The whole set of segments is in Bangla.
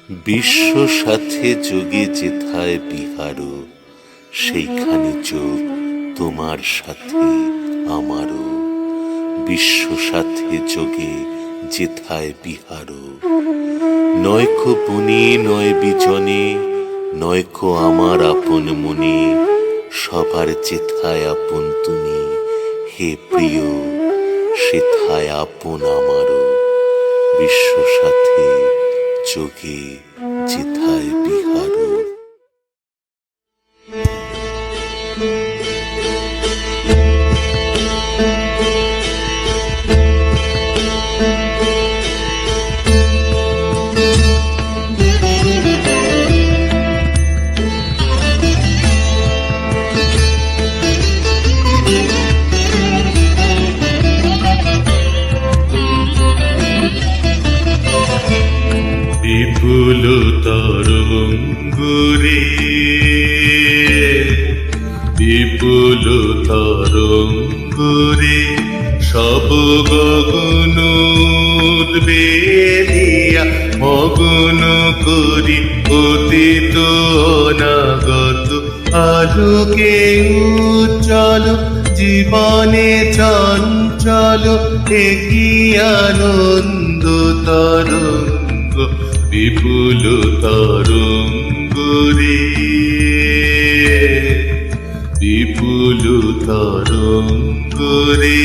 বিশ্ব সাথে যোগে যেথায় বিহারো, সেইখানে যোগ তোমার সাথে আমারও। বিশ্ব সাথে যোগে যেথায় বিহারো, নয়কো বনে নয় বিজনে, নয়কো আমার আপন মনে, সবার যেথায় আপন তুমি, হে প্রিয় সেথায় আপন আমারও। বিশ্ব সাথে যোগে যেথায় বিহারো। বিপুল তরঙ্গরে, বিপুল তরঙ্গরে, সব গগন উদ্বেলিয়া মগন করি অতীত অনাগত আলোকে উজ্জ্বল জীবনে চঞ্চল একই আনন্দ তরঙ্গ। বিপুল তরঙ্গরে, বিপুল তরঙ্গরে,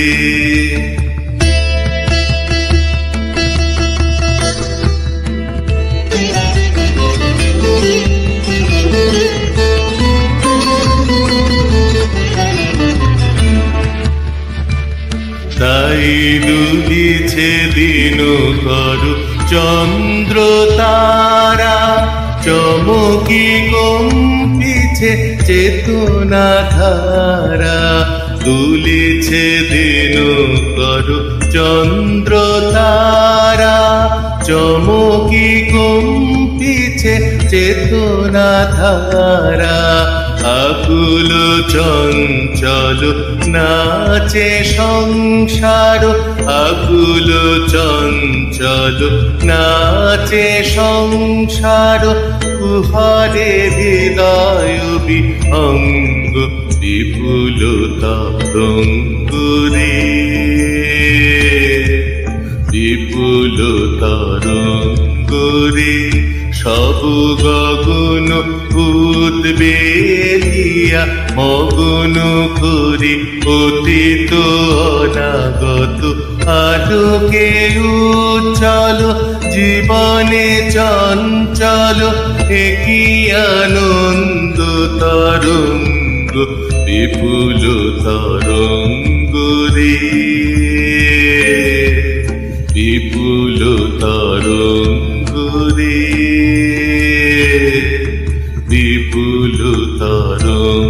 তাই দুলিছে দিন করু চন্দ্র তারা, চমকি কম্পিছে চেতনা ধারা। দুলিছে দিন করু চন্দ্র তারা, চমকি কম্পিছে চেতনা ধারা। আকুল চঞ্চল নাচে সংসার, আকুল চঞ্চল নাচে সংসার। কুহরে হৃদয় বিহঙ্গ বিপুল তরঙ্গরে, বিপুল তরঙ্গরে, সব গগন উদ্বেলিয়া মগন করি অতীত অনাগত আলোকে উজ্জ্বল জীবনে চঞ্চল একই আনন্দ তরঙ্গ। বিপুল তরঙ্গরে, বিপুল তরঙ্গরে, বিপুল তরঙ্গ।